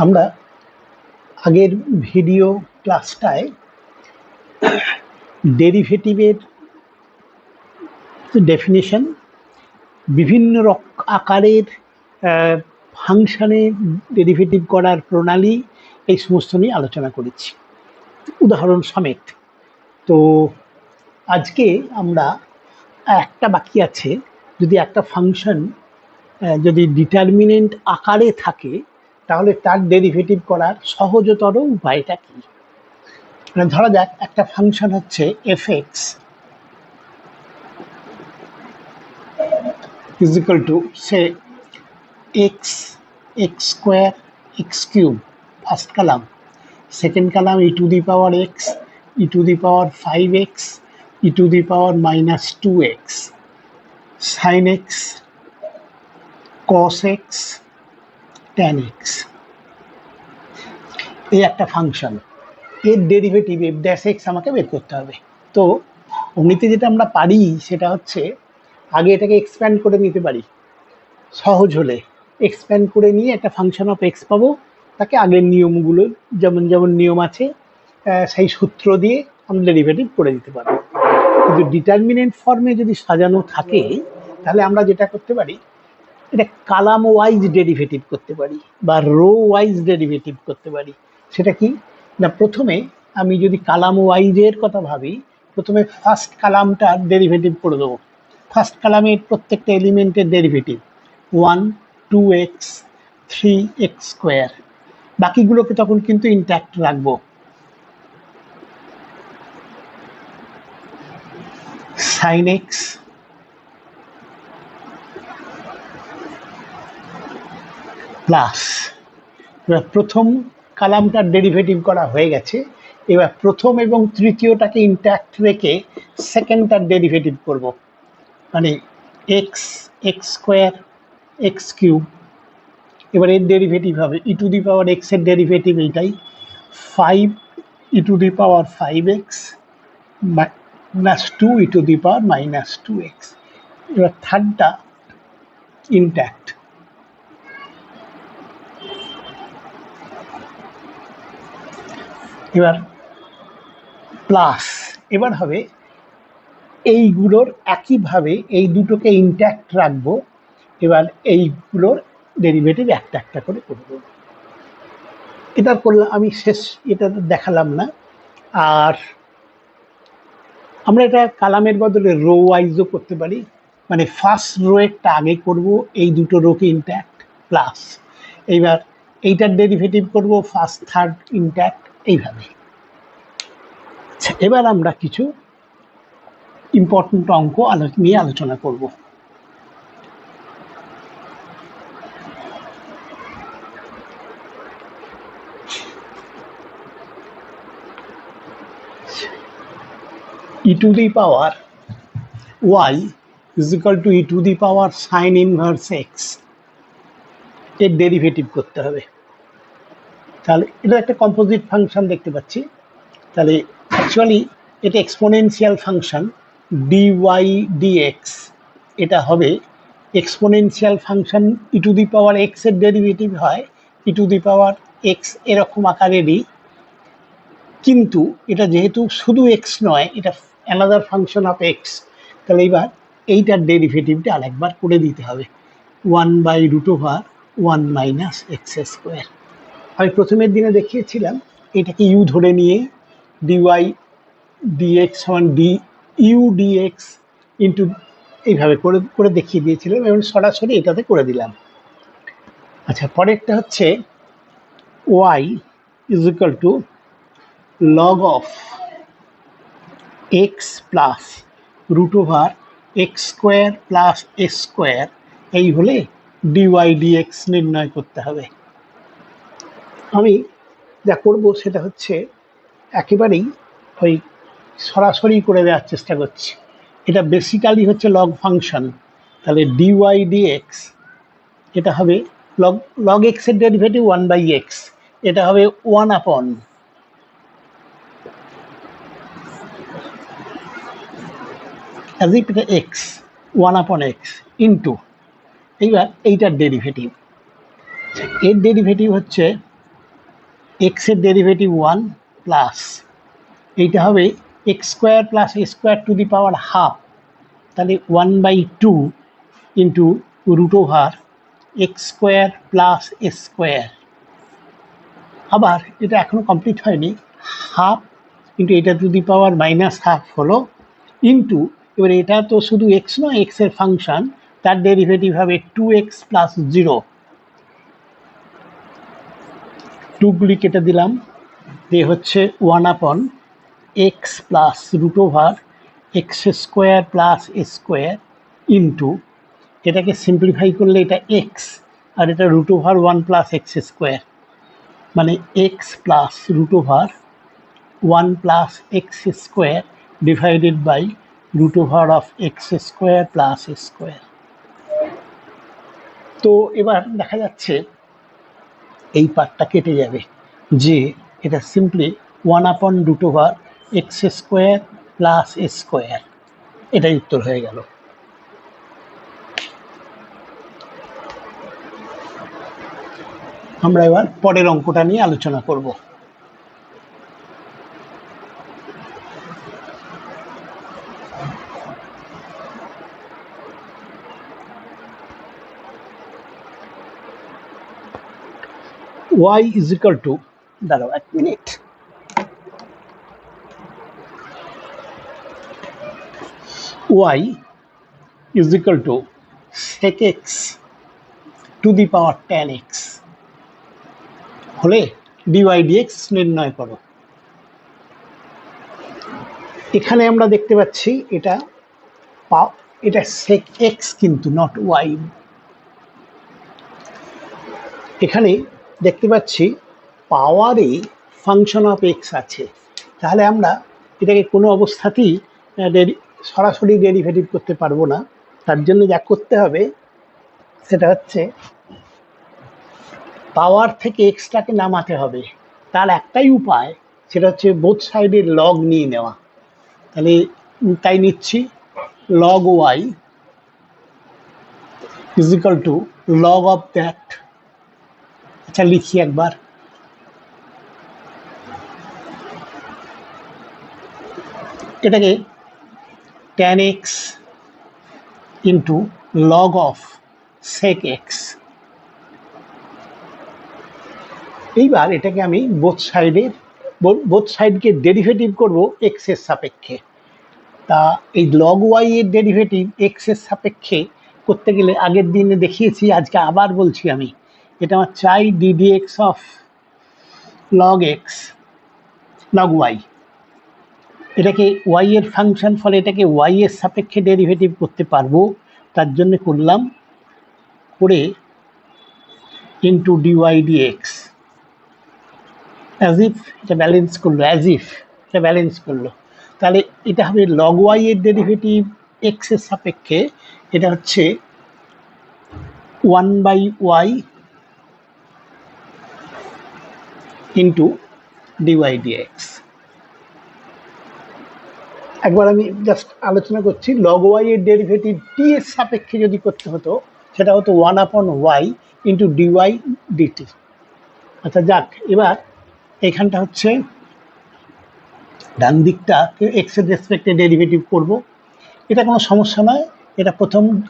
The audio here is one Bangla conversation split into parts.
আমরা আগের ভিডিও ক্লাসটায় ডেরিভেটিভের ডেফিনিশন, বিভিন্ন আকারের ফাংশানে ডেরিভেটিভ করার প্রণালী, এই সমস্ত নিয়ে আলোচনা করেছি উদাহরণ সমেত। তো আজকে আমরা একটা বাকি আছে, যদি একটা ফাংশন যদি ডিটারমিনেন্ট আকারে থাকে তাহলে তার ডেরিভেটিভ করার সহজতর উপায়টা কি। ধরা যাক একটা ফাংশন হচ্ছে fx is equal to say x square x cube first column, second column e to the power x, e to the power 5x, e to the power minus 2x, sin x, cos x, tan x। এই একটা ফাংশন, এর ডেরিভেটিভ f ড্যাশ x আমাকে বের করতে হবে। তো এমনিতে যেটা আমরা পারি সেটা হচ্ছে আগে এটাকে এক্সপ্যান্ড করে নিতে পারি, সহজ হলে এক্সপ্যান্ড করে নিয়ে একটা ফাংশন অফ এক্স পাবো, তাকে আগের নিয়মগুলো যেমন যেমন নিয়ম আছে সেই সূত্র দিয়ে আমরা ডেরিভেটিভ করে দিতে পারবো। কিন্তু ডিটারমিনেন্ট ফর্মে যদি সাজানো থাকে তাহলে আমরা যেটা করতে পারি, এটা কালাম ওয়াইজ ডেরিভেটিভ করতে পারি বা রো ওয়াইজ ডেরিভেটিভ করতে পারি। সেটা কি না, প্রথমে আমি যদি কালাম ওয়াইজের কথা ভাবি, প্রথমে ফার্স্ট কালামটার ডেরিভেটিভ করে দেবো। ফার্স্ট কালামের প্রত্যেকটা এলিমেন্টের ডেরিভেটিভ 1, 2x, 3x স্কোয়ার, বাকিগুলোকে তখন কিন্তু ইনট্যাক্ট রাখবো। sin x প্লাস, এবার প্রথম কালামটার ডেরিভেটিভ করা হয়ে গেছে, এবার প্রথম এবং তৃতীয়টাকে ইনট্যাক্ট রেখে সেকেন্ডটার ডেরিভেটিভ করব, মানে এক্স স্কোয়ার এক্স কিউব। এবার এর ডেরিভেটিভ হবে e to the power x এর ডেরিভেটিভ এইটাই, 5 e to the power 5x minus 2 e to the power minus 2x। এবার থার্ডটা ইনট্যাক্ট, এবার প্লাস, এবার হবে এইগুলোর একইভাবে এই দুটোকে ইনট্যাক্ট রাখবো, এবার এইগুলোর ডেরিভেটিভ একটা একটা করে করব। এটা করলাম আমি, শেষ এটা দেখালাম না। আর আমরা এটা কালামের বদলে রো ওয়াইজও করতে পারি, মানে ফার্স্ট রো একটা আগে করব, এই দুটো রোকে ইনট্যাক্ট প্লাস, এইবার এইটার ডেরিভেটিভ করব ফার্স্ট থার্ড ইনট্যাক্ট, এইভাবে। আচ্ছা, এবার আমরা কিছু ইম্পর্টেন্ট অঙ্ক নিয়ে আলোচনা করব। e to the power y is equal to e to the power sin inverse x, এর ডেরিভেটিভ করতে হবে। তাহলে এটা একটা কম্পোজিট ফাংশন দেখতে পাচ্ছি, তাহলে অ্যাকচুয়ালি এটা এক্সপোনেনশিয়াল ফাংশন dy dx, এটা হবে exponential function E to the power x এর ডেরিভেটিভ হয় ই টু দি পাওয়ার এক্স এরকম আকারেরই, কিন্তু এটা যেহেতু শুধু এক্স নয়, এটা অ্যানাদার ফাংশন অফ এক্স, তাহলে এবার এইটার ডেরিভেটিভটা আরেকবার করে দিতে হবে, 1/√1 মাইনাস এক্স স্কোয়ার। আমি প্রথমের দিনে দেখিয়েছিলাম এটাকে ইউ ধরে নিয়ে ডিওয়াই ডিএক্স সমান ডি ইউ ডিএক্স ইন্টু এইভাবে করে করে দেখিয়ে দিয়েছিলাম, এবং সরাসরি এটাতে করে দিলাম। আচ্ছা, পরেরটা হচ্ছে Y is equal to log of x plus √x square plus S square, এই হলে ডিওয়াই ডিএক্স নির্ণয় করতে হবে। আমি যা করব সেটা হচ্ছে একেবারেই ওই সরাসরি করে দেওয়ার চেষ্টা করছি। এটা বেসিক্যালি হচ্ছে লগ ফাংশন, তাহলে ডিওয়াই ডিএক্স এটা হবে লগ এক্স এর ডেরিভেটিভ 1/x, এটা হবে 1/, as if এটা x 1/x ইন্টু, এইবার এইটার ডেরিভেটিভ, এর ডেরিভেটিভ হচ্ছে এক্স এর ডেরিভেটিভ 1 প্লাস এইটা হবে x square plus a square to the power half, তাহলে 1/2 into root over x square plus a square. আবার এটা এখনো কমপ্লিট হয়নি, হাফ ইন্টু এটা to the power minus half হলো ইন্টু, এবার এটা তো শুধু এক্স নয়, এক্স এর ফাংশন, তার ডেরিভেটিভ হবে 2x প্লাস 0, 2 গুলি কেটে দিলাম, দিয়ে হচ্ছে 1/x plus root over x square plus a square into, এটাকে সিম্পলিফাই করলে এটা এক্স আর এটা root over 1 plus x square, মানে x plus root over 1 plus x square divided by root over of x square plus square. তো এবার দেখা যাচ্ছে এই পার্টটা কেটে যাবে, যে এটা simply 1/√x square plus square, এটাই উত্তর হয়ে গেল। আমরা এবার পরের অঙ্কটা নিয়ে আলোচনা করব। y is equal to, দাঁড়াও এক minute, y is equal to sec x to the power tan x হলে dy dx নির্ণয় করো। এখানে আমরা দেখতে পাচ্ছি এটা sec x কিন্তু নট y। এখানে দেখতে পাচ্ছি পাওয়ারে ফাংশন অফ এক্স আছে, তাহলে আমরা এটাকে কোনো অবস্থাতেই সরাসরি ডেরিভেটিভ করতে পারবো না। তার জন্য যা করতে হবে সেটা হচ্ছে পাওয়ার থেকে এক্সটাকে নামাতে হবে। তার একটাই উপায়, সেটা হচ্ছে বোথ সাইডের লগ নিয়ে নেওয়া। তাহলে তাই নিচ্ছি, log Y is equal to log of that. আচ্ছা লিখি একবার, এটাকে tan x into log of sec x। এইবার এটাকে আমি বোথ সাইডকে ডেরিভেটিভ করব x এর সাপেক্ষে। তা এই লগ ওয়াই এর ডেরিভেটিভ x এর সাপেক্ষে করতে গেলে আগের দিনে দেখিয়েছি, আজকে আবার বলছি আমি, এটা আমার চাই ddx of log X log Y. এটাকে ওয়াই এর ফাংশন, ফলে এটাকে ওয়াই এর সাপেক্ষে ডেরিভেটিভ করতে পারবো, তার জন্য করলাম, করে into D Y D X, as if এটা ব্যালেন্স করলো, এটা ব্যালেন্স করলো। তাহলে এটা হবে লগ ওয়াই এর ডেরিভেটিভ এক্স এর সাপেক্ষে, এটা হচ্ছে 1/y ইন্টু ডিওয়াই ডিএক্স। একবার আমি জাস্ট আলোচনা করছি, লগ ওয়াই এর ডেরিভেটিভ টি এর সাপেক্ষে যদি করতে হতো, সেটা হতো 1/y ইন্টু ডিওয়াই ডিটি। আচ্ছা যাক, এবার এখানটা হচ্ছে ডান দিকটা এক্স এর রেসপেক্টে ডেরিভেটিভ করব, এটা কোনো সমস্যা নয়।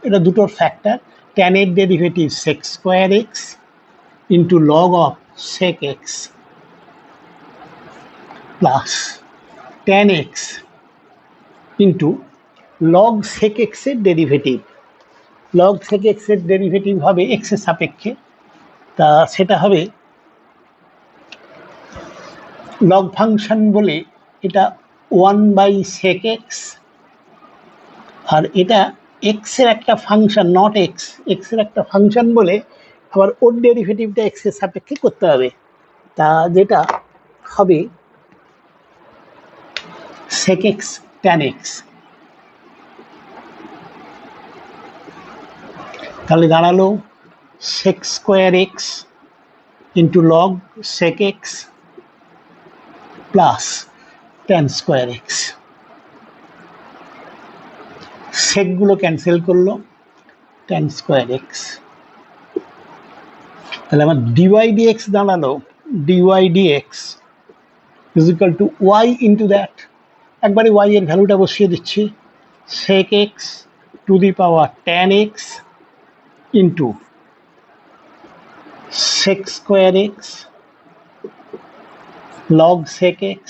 এটা দুটোর ফ্যাক্টর, ট্যান এর derivative sec square x into log of sec X plus tan X into log sec X এর ডেরিভেটিভ। লগ সেক এক্স এর ডেরিভেটিভ হবে এক্স এর সাপেক্ষে, তা সেটা হবে লগ ফাংশন বলে এটা 1/sec x, আর এটা এক্স এর একটা ফাংশন, নট এক্স এর একটা ফাংশন বলে আবার ওর ডেরিভেটিভটা এক্স এর সাপেক্ষে করতে হবে, তা যেটা হবে sec x tan x। তাহলে দাঁড়ালো sec square x into log sec x plus tan square x. সেকগুলো ক্যান্সেল করলো, ট্যান স্কোয়ার এক্স। তাহলে আমার ডিওয়াই ডিএক্স দাঁড়ালো dy dx is equal to y into that, একবারে y এর ভ্যালুটা বসিয়ে দিচ্ছি, sec x to the power tan x into sec square x log sec x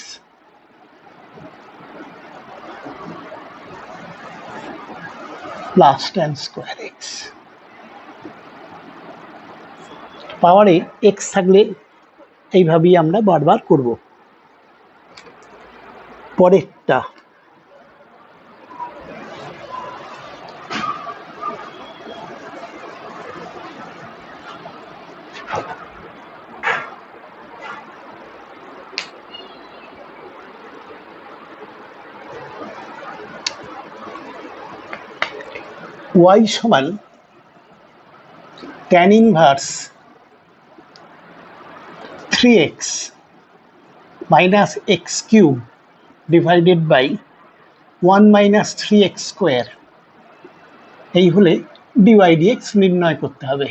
plus tan square x। পাওয়ারে x থাকলে এইভাবেই আমরা বারবার করব। পরেরটা y সমান tan inverse 3x minus x cube divided by 1 minus 3x square, এই হলে dy dx নির্ণয় করতে হবে।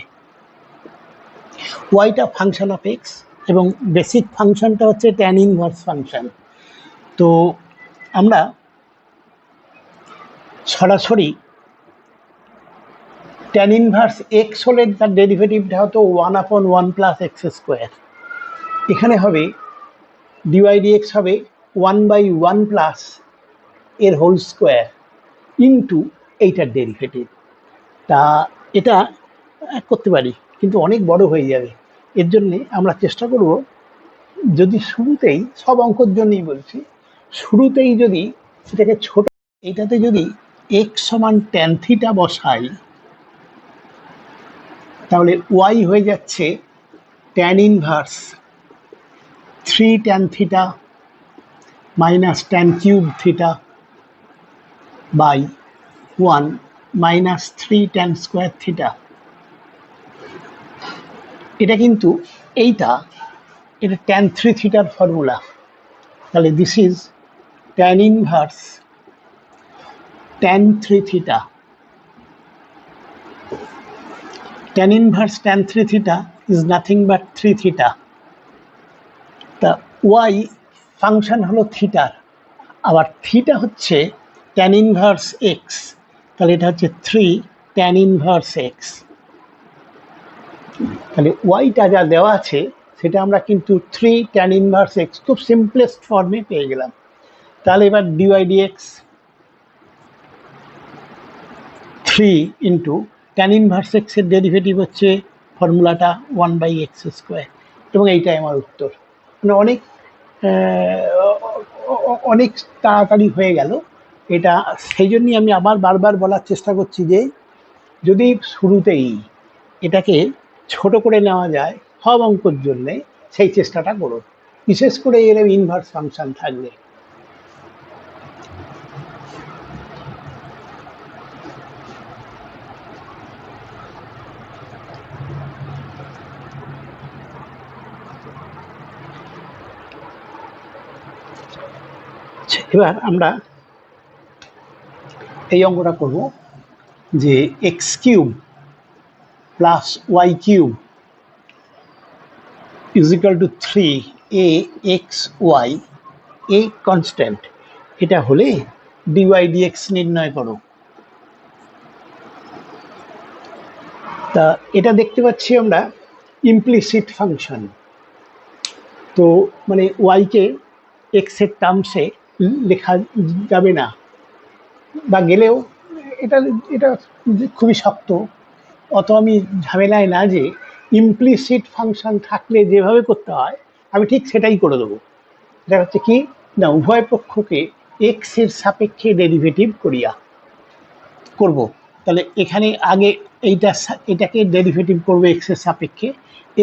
yটা ফাংশন অফ x এবং বেসিক ফাংশনটা হচ্ছে tan ইনভার্স ফাংশন। তো আমরা সরাসরি tan ইনভার্স x হলে তার ডেরিভেটিভটা হতো 1/1 প্লাস x স্কোয়ার, এখানে হবে dy dx হবে 1/1 প্লাস এর হোল স্কোয়ার ইন্টু এইটার ডেরিভেটিভ। তা এটা করতে পারি কিন্তু অনেক বড় হয়ে যাবে, এর জন্যে আমরা চেষ্টা করব যদি শুরুতেই, সব অঙ্কর জন্যই বলছি, শুরুতেই যদি এটাকে ছোট, এটাতে যদি x সমান tan থিটা বসাই তাহলে y হয়ে যাচ্ছে tan inverse 3 tan theta minus tan cube theta by 1 minus 3 tan square theta. এটা কিন্তু এটা tan 3 থিটার ফর্মুলা, তাহলে this is tan inverse tan 3 theta. tan inverse tan 3 theta is nothing but 3 theta। তা y ফাংশন হলো থিটার, আবার থিটা হচ্ছে tan inverse x, তাহলে এটা হচ্ছে 3 tan inverse x। তাহলে yটা যা দেওয়া আছে সেটা আমরা কিন্তু 3 tan inverse x খুব সিম্পলেস্ট ফর্মে পেয়ে গেলাম। তাহলে এবার dy dx 3 into tan inverse x এর ডেরিভেটিভ হচ্ছে ফর্মুলাটা 1/x স্কোয়ার, এবং এইটাই আমার উত্তর। মানে অনেক তাড়াতাড়ি হয়ে গেল এটা, সেই জন্যই আমি আবার বারবার বলার চেষ্টা করছি যে যদি শুরুতেই এটাকে ছোট করে নেওয়া যায় সব অঙ্কর জন্যে, সেই চেষ্টাটা করো, বিশেষ করে এর ইনভার্স ফাংশন থাকলে। এবার আমরা এই অঙ্কটা করব যে X cube plus Y cube is equal to 3ax y a constant, এটা হলে dy dx নির্ণয় করো। তা এটা দেখতে পাচ্ছি আমরা ইমপ্লিসিট ফাংশন, তো মানে ওয়াইকে এক্স এর টার্মসে লেখা যাবে না, বা গেলেও এটা এটা খুবই শক্ত, অত আমি ঝামেলায় না যে ইমপ্লিসিট ফাংশন থাকলে যেভাবে করতে হয় আমি ঠিক সেটাই করে দেবো। এটা হচ্ছে কি না, উভয় পক্ষকে এক্স এর সাপেক্ষে ডেরিভেটিভ করব। তাহলে এখানে আগে এটাকে ডেরিভেটিভ করবো এক্স এর সাপেক্ষে,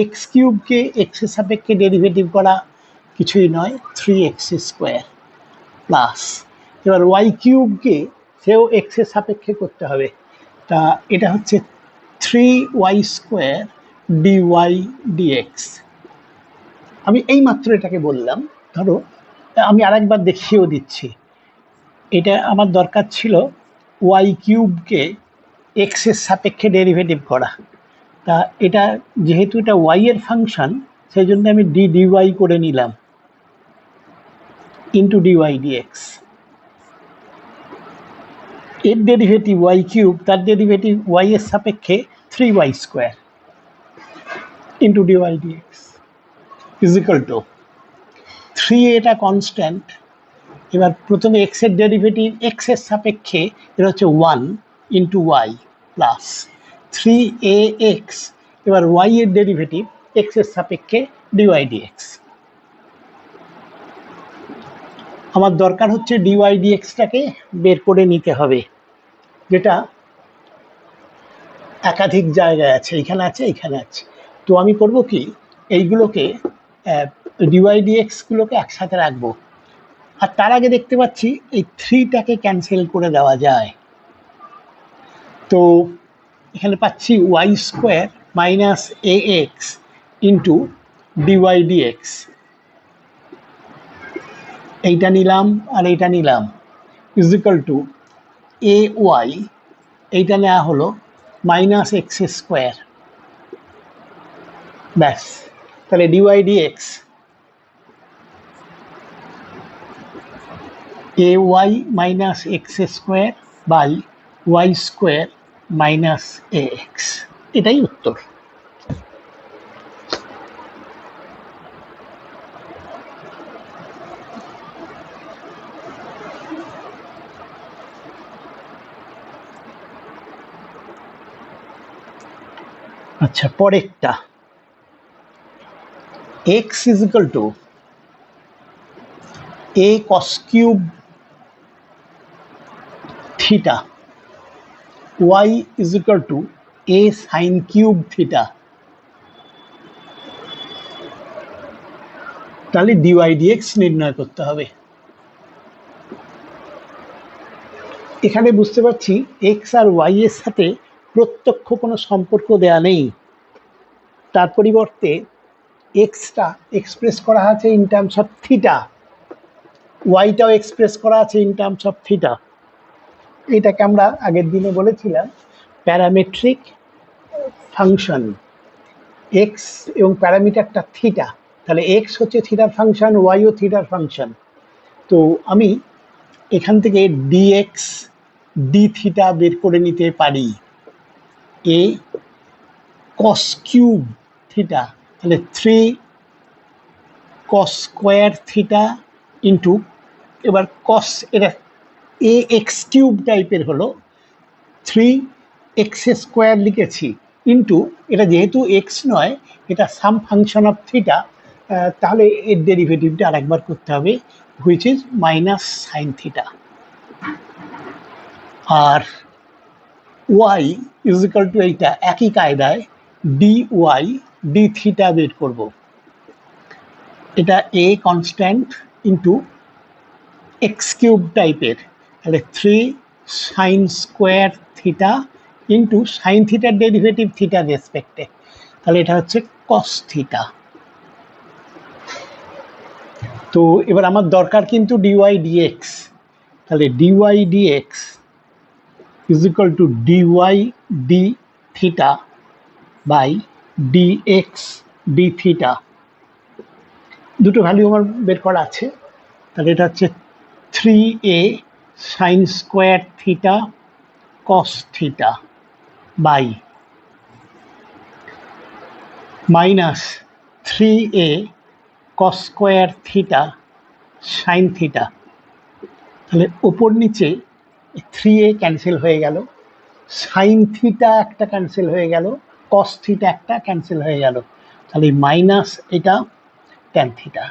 এক্স কিউবকে এক্স এর সাপেক্ষে ডেরিভেটিভ করা কিছুই নয় 3x স্কোয়ার প্লাস, এবার ওয়াই কিউবকে সেও এক্স এর সাপেক্ষে করতে হবে, তা এটা হচ্ছে 3y স্কোয়ার dy dx। আমি এইমাত্র এটাকে বললাম, ধরো আমি আরেকবার দেখিয়েও দিচ্ছি, এটা আমার দরকার ছিল ওয়াই কিউবকে এক্স এর সাপেক্ষে ডেরিভেটিভ করা, তা এটা যেহেতু এটা ওয়াই এর ফাংশন সেই জন্য আমি ডি ডিওয়াই করে নিলাম ইন্টু ডিওয়াই ডিএক্স। এর ডেরিভেটিভ ওয়াই কিউব, তার ডেরিভেটিভ ওয়াই এর সাপেক্ষে 3y² into D Y D X is equal to 3 এটা কনস্ট্যান্ট। এবার প্রথমে এক্স এর ডেরিভেটিভ এক্স এর সাপেক্ষে এটা হচ্ছে 1 ইন্টু ওয়াই প্লাস 3ax, এবার ওয়াই এর ডেরিভেটিভ এক্স এর সাপেক্ষে ডিওয়াই ডিএক্স। আমার দরকার হচ্ছে ডিওয়াই ডিএক্সটাকে বের করে নিতে হবে, যেটা একাধিক জায়গায় আছে, এখানে আছে, এখানে আছে। তো আমি করব কি, এইগুলোকে ডিওয়াই ডিএক্স গুলোকে একসাথে রাখবো। আর তার আগে দেখতে পাচ্ছি এই 3টাকে ক্যান্সেল করে দেওয়া যায়। তো এখানে পাচ্ছি y² minus ax into D Y D X. এইটা নিলাম আর এইটা নিলাম ইজ ইকুয়াল টু ay, এইটা নেওয়া হলো মাইনাস x²। ব্যাস, তাহলে dy D X ay minus x² by y² minus ax, এটাই উত্তর। আচ্ছা, পরেরটা x is equal to a cos cube theta, y is equal to a sin cube theta. তাহলে ডিওয়াই ডিএক্স নির্ণয় করতে হবে। এখানে বুঝতে পারছি এক্স আর ওয়াই এর সাথে প্রত্যক্ষ কোনো সম্পর্ক দেয়া নেই, তার পরিবর্তে এক্সটা এক্সপ্রেস করা আছে ইন টার্মস অফ থিটা, ওয়াইটাও এক্সপ্রেস করা আছে ইন টার্মস অফ থিটা। এটাকে আমরা আগের দিনে বলেছিলাম প্যারামেট্রিক ফাংশন, এক্স এবং প্যারামিটারটা থিটা। তাহলে এক্স হচ্ছে থিটার ফাংশন, ওয়াইও থিটার ফাংশন। তো আমি এখান থেকে ডিএক্স ডি থিটা বের করে নিতে পারি, এ কস কিউব থিটা, তাহলে 3 cos² থিটা ইন্টু, এবার কস এটা এ এক্স কিউব টাইপের হলো, 3x² লিখেছি ইন্টু, এটা যেহেতু এক্স নয়, এটা সাম ফাংশন অফ থিটা, তাহলে এর ডেরিভেটিভটা আরেকবার করতে হবে, which is minus sine theta. আর ওয়াই ইজ ইকাল টু এইটা একই কায়দায় ডি ওয়াই ডি থিটা বের করব। এটা a constant into x cube টাইপের, তাহলে 3 sin² থিটা ইন্টু সাইন থিটার ডেরিভেটিভ থিটার রেসপেক্টে, তাহলে এটা হচ্ছে কস থিটা। তো এবার আমার দরকার কিন্তু ডিওয়াই ডিএক্স, তাহলে dy D X is equal to D Y D theta by D X D theta. দুটো ভ্যালু আমার বের করা আছে, তাহলে এটা হচ্ছে 3a sin² theta cos theta by minus 3a cos² theta sin theta. তাহলে ওপর নিচে 3a ক্যান্সেল হয়ে গেল, সাইন থিটা একটা ক্যান্সেল হয়ে গেল, কস থিটা একটা ক্যান্সেল হয়ে গেল, তাহলে মাইনাস এটা ট্যান থিটা।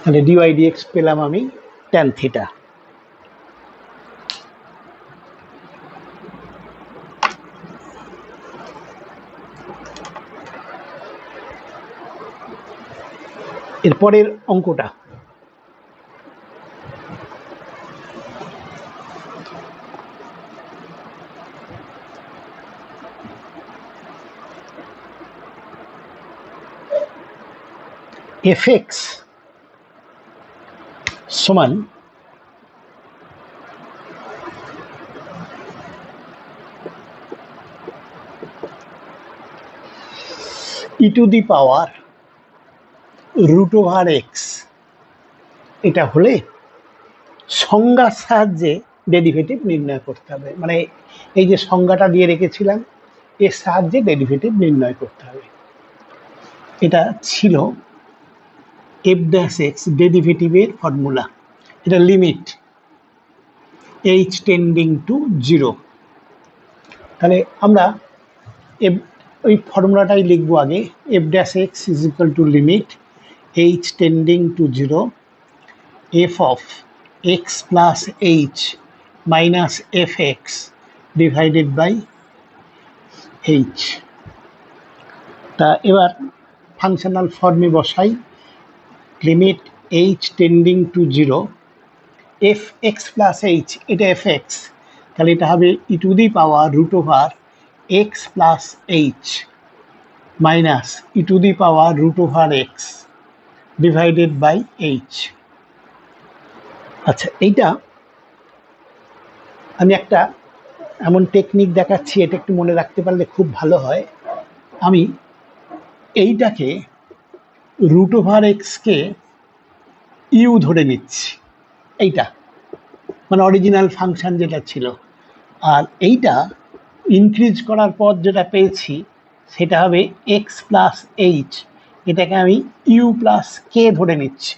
তাহলে ডিওয়াই ডিএক্স পেলাম আমি ট্যান থিটা। এরপরের অঙ্কটা fx সমান e to the power root over x, এটা হলে সংজ্ঞার সাহায্যে ডেরিভেটিভ নির্ণয় করতে হবে। মানে এই যে সংজ্ঞাটা দিয়ে রেখেছিলাম এর সাহায্যে ডেরিভেটিভ নির্ণয় করতে হবে। এটা ছিল এফ ড্যাশ এক্স ডেরিভেটিভের ফর্মুলা। এটা লিমিট এইচ টেন্ডিং টু 0। তাহলে আমরা ওই ফর্মুলাটাই লিখবো আগে। F dash x is equal to limit h tending to 0 f of x plus H minus f x divided by h. তা এবার ফাংশনাল ফর্মে বসাই। Limit h tending to 0 F x plus h, এটা এফ এক্স, তাহলে এটা হবে e to the power root over x plus H minus E to the power root over X divided by H. আচ্ছা, এইটা আমি একটা এমন টেকনিক দেখাচ্ছি, এটা একটু মনে রাখতে পারলে খুব ভালো হয়। আমি এইটাকে রুট ওভার এক্সকে ইউ ধরে নিচ্ছি, এইটা মানে অরিজিনাল ফাংশন যেটা ছিল, আর এইটা ইনক্রিজ করার পর যেটা পেয়েছি সেটা হবে এক্স প্লাস এইচ, এটাকে আমি ইউ প্লাস কে ধরে নিচ্ছি।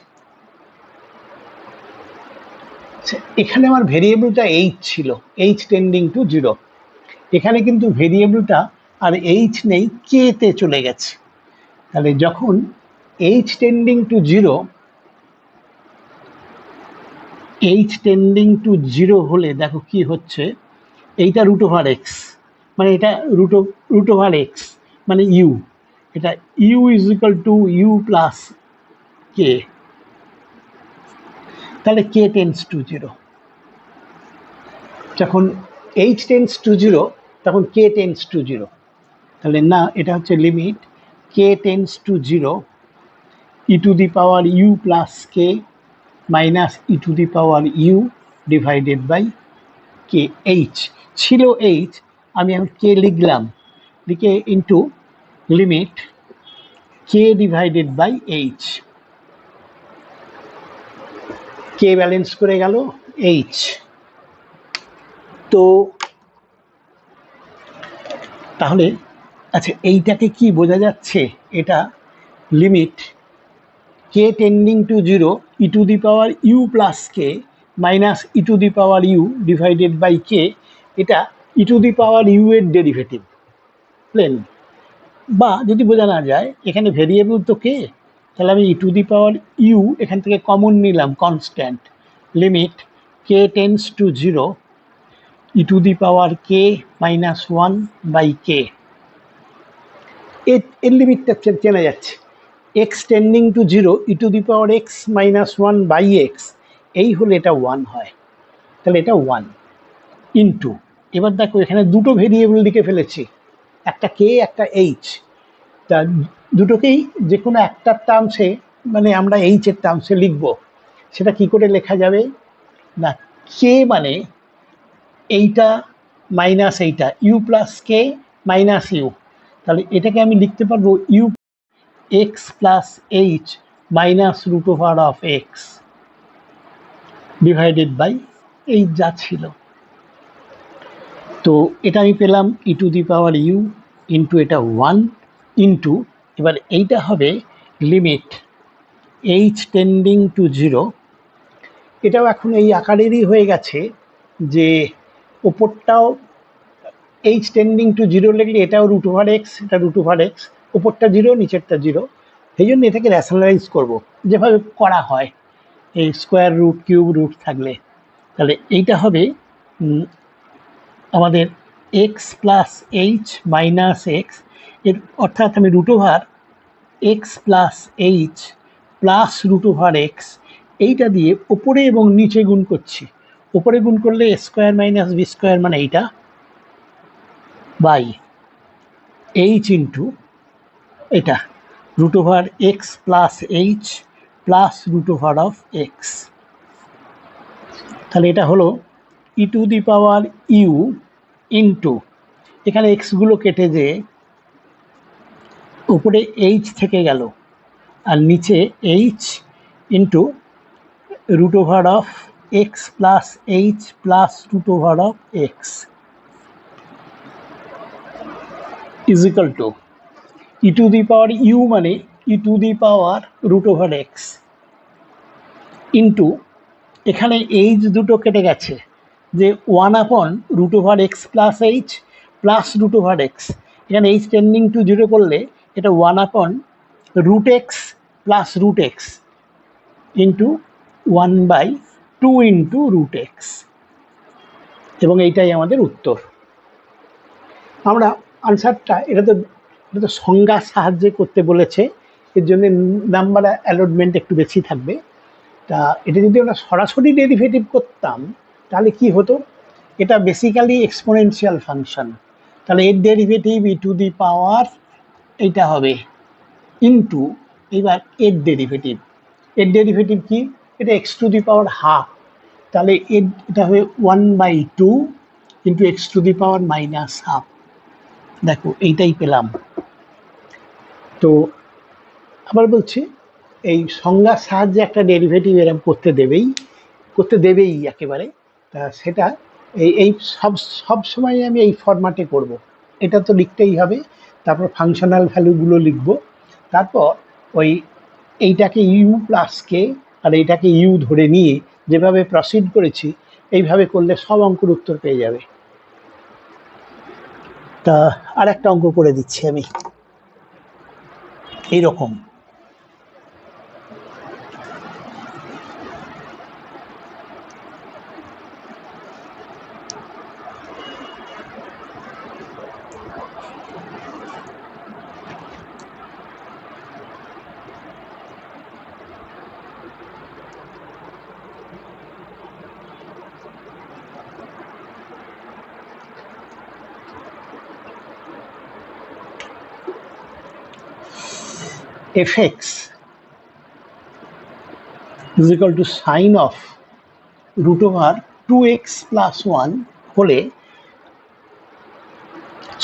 এখানে আমার ভেরিয়েবলটা এইচ ছিল, এইচ টেন্ডিং টু 0। এখানে কিন্তু ভেরিয়েবলটা আর এইচ নেই, কে তে চলে গেছে। তাহলে যখন H tending to 0, H tending to 0 হলে দেখো কি হচ্ছে, এইটা রুট ওভার এক্স, মানে এটা রুট ওভার এক্স মানে ইউ, এটা u is equal to u plus k. তাহলে কে টেন্স টু 0, যখন এইচ টেন্স টু 0 তখন কে টেন্স টু 0। তাহলে না, এটা হচ্ছে limit K tends to 0 E to the power you plus K minus E to the power you divided by K. H ছিল এইচ, আমি এখন কে লিখলাম, লিখে into limit K divided by H. K balance করে গেল এইচ। তো তাহলে আচ্ছা, এইটাকে কি বোঝা যাচ্ছে, এটা limit k tending to 0 E to the power you plus K minus E to the power you divided by k, এটা e to the power u এর ডেরিভেটিভ প্লেন। বা যদি বোঝা না যায়, এখানে ভেরিয়েবল তো কে, তাহলে আমি ই টু দি পাওয়ার ইউ এখান থেকে কমন নিলাম, constant. Limit K tends to 0 E to the power k minus 1 by k. এর লিমিটটা চেনা যাচ্ছে, x tending to 0 E to the power x minus 1 by x, এই হলে এটা 1 হয়। তাহলে এটা 1 ইন্টু, এবার দেখো এখানে দুটো ভেরিয়েবল লিখে ফেলেছি, একটা কে একটা এইচ। তা দুটোকেই যে কোনো একটার টার্মসে, মানে আমরা এইচ এর টার্মসে লিখব। সেটা কি করে লেখা যাবে না, কে মানে এইটা মাইনাস এইটা, ইউ প্লাস কে মাইনাস ইউ। তাহলে এটাকে আমি লিখতে পারবো u x plus H minus root over of x divided by এই যা ছিল। তো এটা আমি পেলাম e to the power u into এটা 1 ইন্টু, এবার এইটা হবে লিমিট এইচ টেন্ডিং টু 0। এটাও এখন এই আকারেরই হয়ে গেছে যে ওপরটাও এইচ টেন্ডিং টু 0 লিখলে এটাও রুট ওভার এক্স, এটা রুট ওভার এক্স, ওপরটা 0 নিচেরটা 0। সেই জন্য এটাকে র্যাশনালাইজ করব যেভাবে করা হয় এই স্কোয়ার রুট কিউব রুট থাকলে। তাহলে এইটা হবে আমাদের X plus H minus X, এর অর্থাৎ আমি root over x plus H plus root over X, এইটা দিয়ে ওপরে এবং নিচে গুণ করছি। ওপরে গুণ করলে a square minus b square মানে এইটা বাই এইচ ইন্টু এটা root over x plus H plus root over of x. তাহলে এটা হলো e to the power u into, এখানে এক্সগুলো কেটে যে উপরে এইচ থেকে গেল আর নিচে h into root over of x plus H plus root over of x is equal to e to the power u মানে e to the power root over x into এখানে এইচ দুটো কেটে গেছে যে 1/√x plus H plus root over x, এখানে এইচ টেন্ডিং টু 0 করলে এটা 1/√x plus root x into 1/2 into root x, এবং এইটাই আমাদের উত্তর। আমরা আনসারটা এটা তো সংজ্ঞার সাহায্যে করতে বলেছে, এর জন্য নাম্বার অ্যালটমেন্ট একটু বেশি থাকবে। তা এটা যদি আমরা সরাসরি ডেরিভেটিভ করতাম তাহলে কি হতো, এটা বেসিক্যালি এক্সপোনেনশিয়াল ফাংশন, তাহলে এর ডেরিভেটিভ ই টু দি পাওয়ার এইটা হবে ইন্টু, এবার এর ডেরিভেটিভ কি, এটা x to the power half, তাহলে এটা হবে 1/2 into x to the power minus half. দেখো এইটাই পেলাম। তো আবার বলছি, এই সংজ্ঞার সাহায্যে একটা ডেরিভেটিভ এরকম করতে দেবেই একেবারে, তা সেটা এই সব সময় আমি এই ফরম্যাটে করব। এটা তো লিখতেই হবে, তারপর ফাংশনাল ভ্যালুগুলো লিখব, তারপর এইটাকে ইউ প্লাস কে আর এইটাকে ইউ ধরে নিয়ে যেভাবে প্রসিড করেছি এইভাবে করলে সব অঙ্কের উত্তর পেয়ে যাবে। তা আর একটা অঙ্ক করে দিচ্ছি আমি এইরকম। fx is equal to sine of root over 2x plus 1 হলে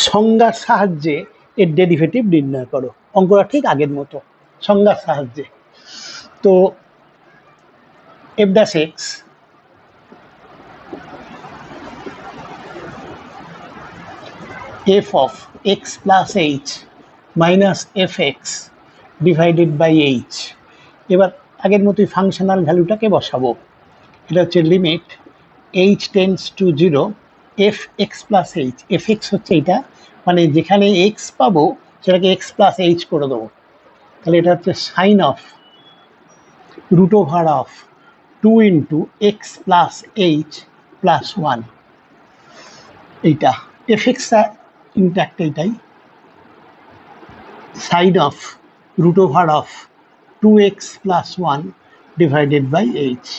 সংজ্ঞার সাহায্যে এর ডেরিভেটিভ নির্ণয় করো। অঙ্কটা ঠিক আগের মতো সংজ্ঞার সাহায্যে। তো f dash x f of x plus h minus fx divided by H. এবার আগের মতোই ফাংশনাল ভ্যালুটাকে বসাবো। এটা হচ্ছে limit H tends to 0 F x plus H, F X হচ্ছে এটা, মানে যেখানে এক্স পাবো সেটাকে এক্স প্লাস এইচ করে দেবো। তাহলে এটা হচ্ছে sine of root over of 2 into x plus H plus 1, এইটা এফ এক্সটা ইনট্যাক্ট, এইটাই sine of root over of 2x plus 1 divided by h।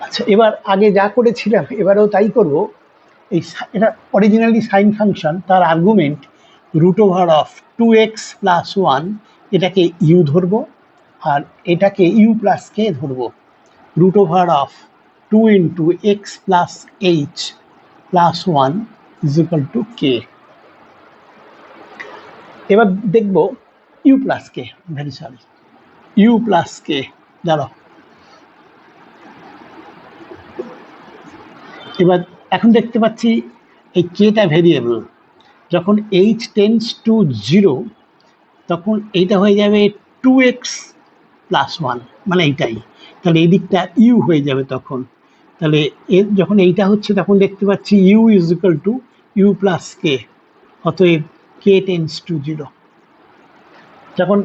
আচ্ছা, এবার আগে যা করেছিলাম এবারেও তাই করব। এটা অরিজিনালি সাইন ফাংশন, তার argument root over of 2x plus 1, এটাকে ইউ ধরবো আর এটাকে ইউ প্লাস কে ধরবো। Root over of 2 into x plus H plus 1 is equal to k. এবার দেখবো u plus k, very sorry, u plus k দাঁড়াও। এবার এখন দেখতে পাচ্ছি এই কেটা ভেরিয়েবল, যখন এইচ টেন্স টু 0 তখন এইটা হয়ে যাবে 2x প্লাস 1, মানে এইটাই, তাহলে এই দিকটা ইউ হয়ে যাবে তখন। তাহলে যখন এইটা হচ্ছে তখন দেখতে পাচ্ছি u is equal to u plus k, অতএব কে টেন্স টু 0। যখন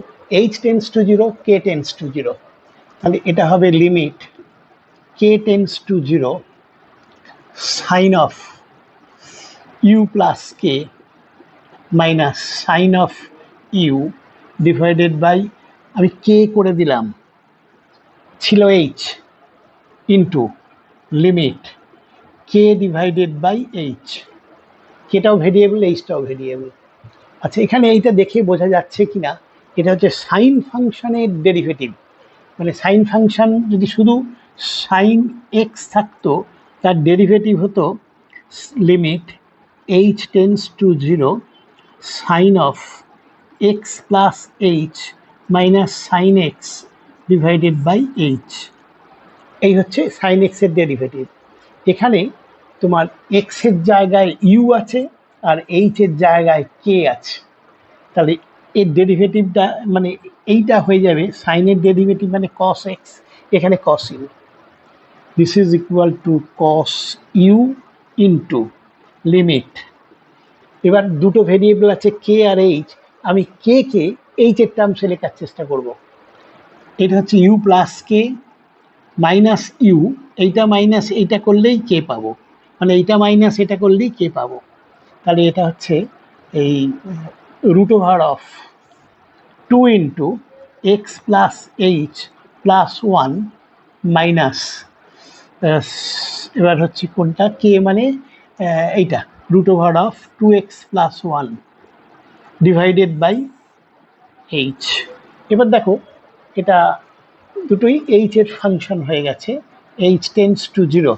h tends to 0 k tends to 0, তাহলে এটা হবে limit k tends to 0 sine of u plus K minus sine of u divided by, আমি কে করে দিলাম, ছিল h into limit K divided by h. কেটাও ভেরিয়েবল, এইচটাও ভেরিয়েবল। আচ্ছা, এখানে এইটা দেখে বোঝা যাচ্ছে কিনা, এটা হচ্ছে সাইন ফাংশনের ডেরিভেটিভ, মানে সাইন ফাংশন যদি শুধু সাইন এক্স থাকতো তার ডেরিভেটিভ হতো limit H tends to 0 sine of x plus H minus sine x divided by h. এই হচ্ছে সাইন এক্সের ডেরিভেটিভ। এখানে তোমার এক্সের জায়গায় ইউ আছে আর এইচের জায়গায় কে আছে। তাহলে এর ডেরিভেটিভটা মানে এইটা হয়ে যাবে সাইনের ডেরিভেটিভ মানে কস এক্স, এখানে cos u. This is equal to cos u into limit. এবার দুটো ভেরিয়েবল আছে কে আর এইচ, আমি কে এইচের টার্মসে লেখার চেষ্টা করব। এটা হচ্ছে ইউ প্লাস কে মাইনাস ইউ, এইটা মাইনাস এইটা করলেই কে পাবো, মানে এইটা মাইনাস এটা করলেই কে পাবো। তাহলে এটা হচ্ছে এই root over of 2 into x plus H plus 1 minus, এবার হচ্ছে কোনটা কে মানে এইটা root over of 2x plus 1 divided by H. এবার দেখো এটা দুটোই এইচ এর ফাংশন হয়ে গেছে, এইচ টেন্স টু 0।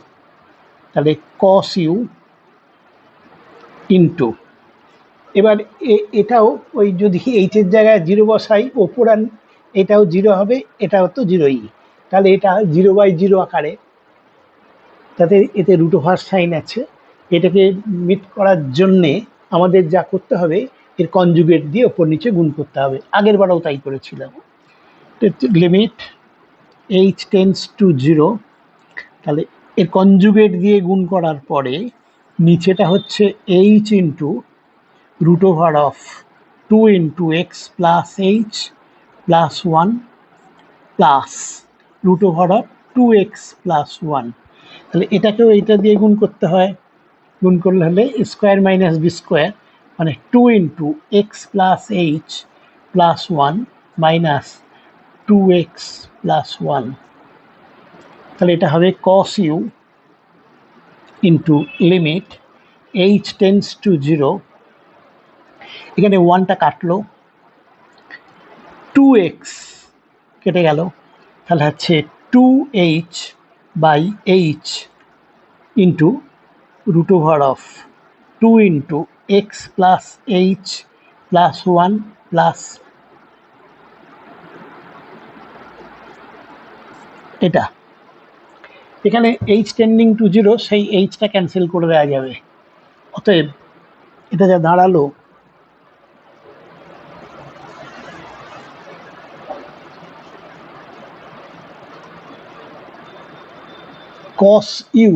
তাহলে কস ইউ ইন্টু, এবার এটাও ওই যদি এইচের জায়গায় 0 বসাই ওপর আর এটাও 0 হবে, এটাও তো 0ই, তাহলে এটা 0/0 আকারে, তাতে এতে রুট ওভার সাইন আছে। এটাকে মিট করার জন্যে আমাদের যা করতে হবে এর কনজুগেট দিয়ে ওপর নিচে গুণ করতে হবে, আগের বারেও তাই করেছিলাম। লিমিট এইচ টেন্স টু 0, তাহলে এর কনজুগেট দিয়ে গুণ করার পরে নিচেটা হচ্ছে h into root over of 2 into x plus H plus 1 plus root over of 2x plus 1। তাহলে এটাকেও এইটা দিয়ে গুণ করতে হয়, গুণ করলে হলে স্কোয়ার মাইনাস বি স্কোয়ার, মানে 2 into x plus H plus 1 minus 2x plus 1। তাহলে এটা হবে cos u into limit H tends to 0, এখানে 1টা কাটলো, 2x কেটে গেল, তাহলে হচ্ছে 2h by h into root over of 2 into x plus H plus 1 plus এটা, এখানে এইচ টেন্ডিং টু 0, সেই এইচটা ক্যান্সেল করে দেওয়া যাবে। অতএব এটা যা দাঁড়ালো কস ইউ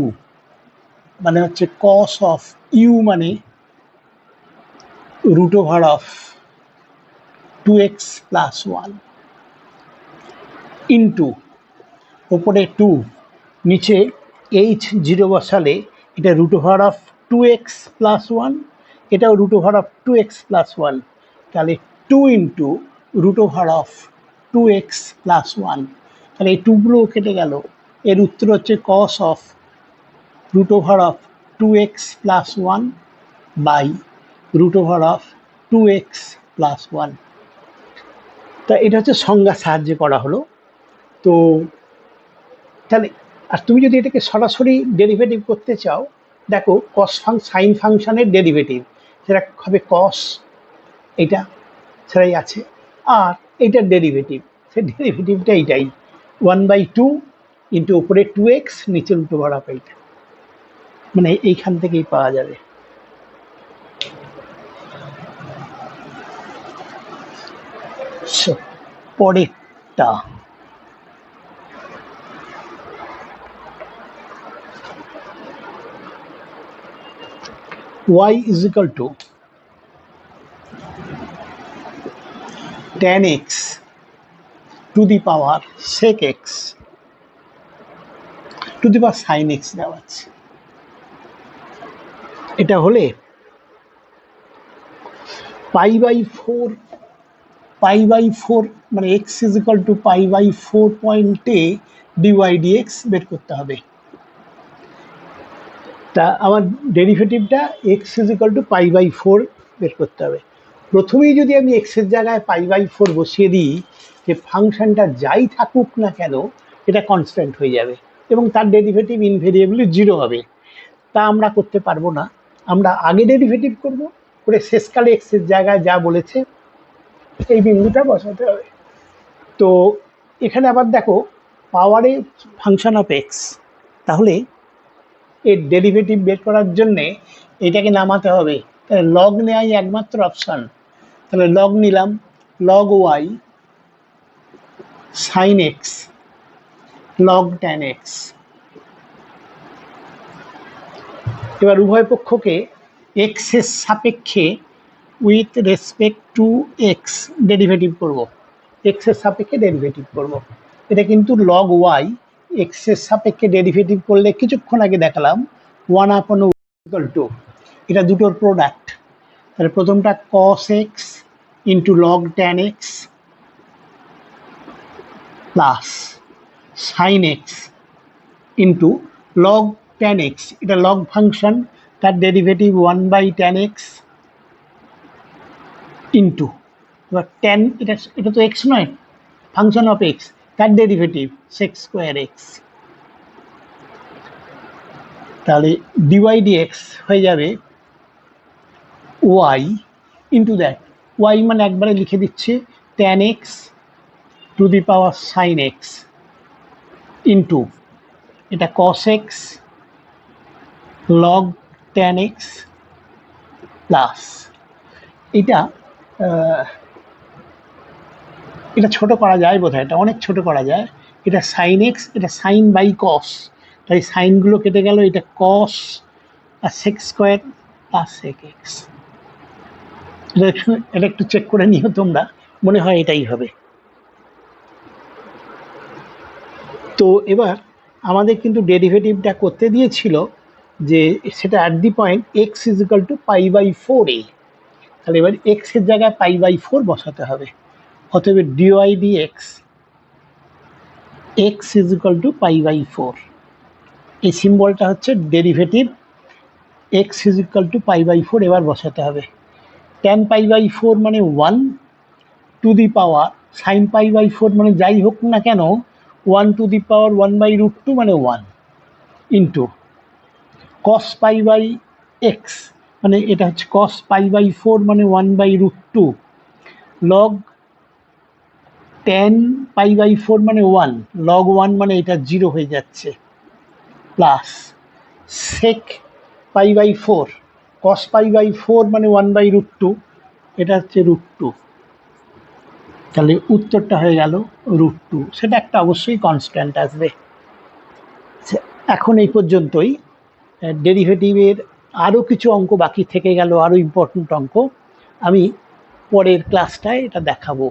মানে হচ্ছে কস অফ ইউ মানে root over of 2x plus 1 into ওপরে 2 নিচে এইচ 0 বসালে এটা root over of 2x plus 1, এটাও root over of 2x plus 1, তাহলে 2 into root over of 2x plus 1। তাহলে এই 2গুলো কেটে গেল, এর উত্তর হচ্ছে cos of root over of 2x plus 1 by root over of 2x plus 1। তা এটা হচ্ছে সংজ্ঞার সাহায্যে করা হলো। তো তাহলে আর তুমি যদি এটাকে সরাসরি ডেরিভেটিভ করতে চাও, দেখো কস সাইন ফাংশনের ডেরিভেটিভ সেটা হবে কস, এটা সেটাই আছে, আর এইটার ডেরিভেটিভ, সেই ডেরিভেটিভটা এইটাই 1/2 ইন্টু উপরে 2x নিচে রুট ওভার অফ এইটা, মানে এইখান থেকেই পাওয়া যাবে। পরেরটা y is equal to tan x to the power sec x to the power sin x দেওয়া আছে। এটা হলে π/4 মানে x is equal to π/4 পয়েন্টে dy dx বের করতে হবে। তা আমার ডেরিভেটিভটা x is equal to π/4 বের করতে হবে। প্রথমেই যদি আমি x এর জায়গায় π/4 বসিয়ে দিই, যে ফাংশনটা যাই থাকুক না কেন এটা কনস্ট্যান্ট হয়ে যাবে এবং তার ডেরিভেটিভ ইনভেরিয়েবলি 0 হবে। তা আমরা করতে পারবো না, আমরা আগে ডেরিভেটিভ করব, করে শেষকালে x এর জায়গায় যা বলেছে এই বিন্দুটা বসাতে হবে। তো এখানে আবার দেখো পাওয়ারে ফাংশন অফ এক্স, তাহলে এর ডেরিভেটিভ বের করার জন্যে এটাকে নামাতে হবে। তাহলে লগ নেওয়াই একমাত্র অপশান। তাহলে লগ নিলাম, log y sine x log tan x. এবার উভয় পক্ষকে এক্স এর সাপেক্ষে with respect to x derivative করব, এক্স এর সাপেক্ষে ডেরিভেটিভ করব। এটা কিন্তু লগ ওয়াই এক্স এর সাপেক্ষে ডেরিভেটিভ করলে কিছুক্ষণ আগে দেখালাম 1/2, এটা দুটোর প্রোডাক্ট। তাহলে প্রথমটা cos x into log tan x plus sign x into log tan x, এটা লগ ফাংশন, তার ডেরিভেটিভ 1/tan x ইন্টু, এবার ট্যান এটা তো এক্স নয়, ফাংশন অফ এক্স, তার ডেরিভেটিভ সেক স্কোয়ার এক্স। তাহলে ডিওয়াই ডিএক্স হয়ে যাবে ওয়াই ইন্টু দ্যাট, ওয়াই মানে একবারে লিখে দিচ্ছে tan x to the power sine x into এটা cos x log tan x plus এটা এটা ছোট করা যায় বোধহয়, এটা অনেক ছোট করা যায়, এটা সাইন এক্স, এটা সাইন বাই কস, তাই সাইনগুলো কেটে গেল, এটা কস আর sec square plus sec x. এটা একটু চেক করে নিও তোমরা, মনে হয় এটাই হবে। তো এবার আমাদের কিন্তু ডেরিভেটিভটা করতে দিয়েছিল যে সেটা at the point x is equal two π/4a, তাহলে এবার এক্স এর জায়গায় π/4 বসাতে হবে। অতএব dy dx x is equal to π/4, এই সিম্বলটা হচ্ছে derivative x is equal to π/4, এবার বসাতে হবে। ট্যান π/4 মানে 1 টু দি পাওয়ার সাইন π/4 মানে যাই হোক না কেন 1 টু দি পাওয়ার 1/√2 মানে 1 ইন্টু কস π/x মানে এটা হচ্ছে কস π/4 মানে 1/√2 লগ ট্যান π/4 মানে 1 লগ 1 মানে এটা 0 হয়ে যাচ্ছে প্লাস সেক π/4 কস π/4 মানে 1/√2, এটা হচ্ছে √2, তাহলে উত্তরটা হয়ে গেল √2। সেটা একটা অবশ্যই কনস্ট্যান্ট আসবে। এখন এই পর্যন্তই। ডেরিভেটিভের আরও কিছু অঙ্ক বাকি থেকে গেল, আরও ইম্পর্টেন্ট অঙ্ক, আমি পরের ক্লাসটায় এটা দেখাবো।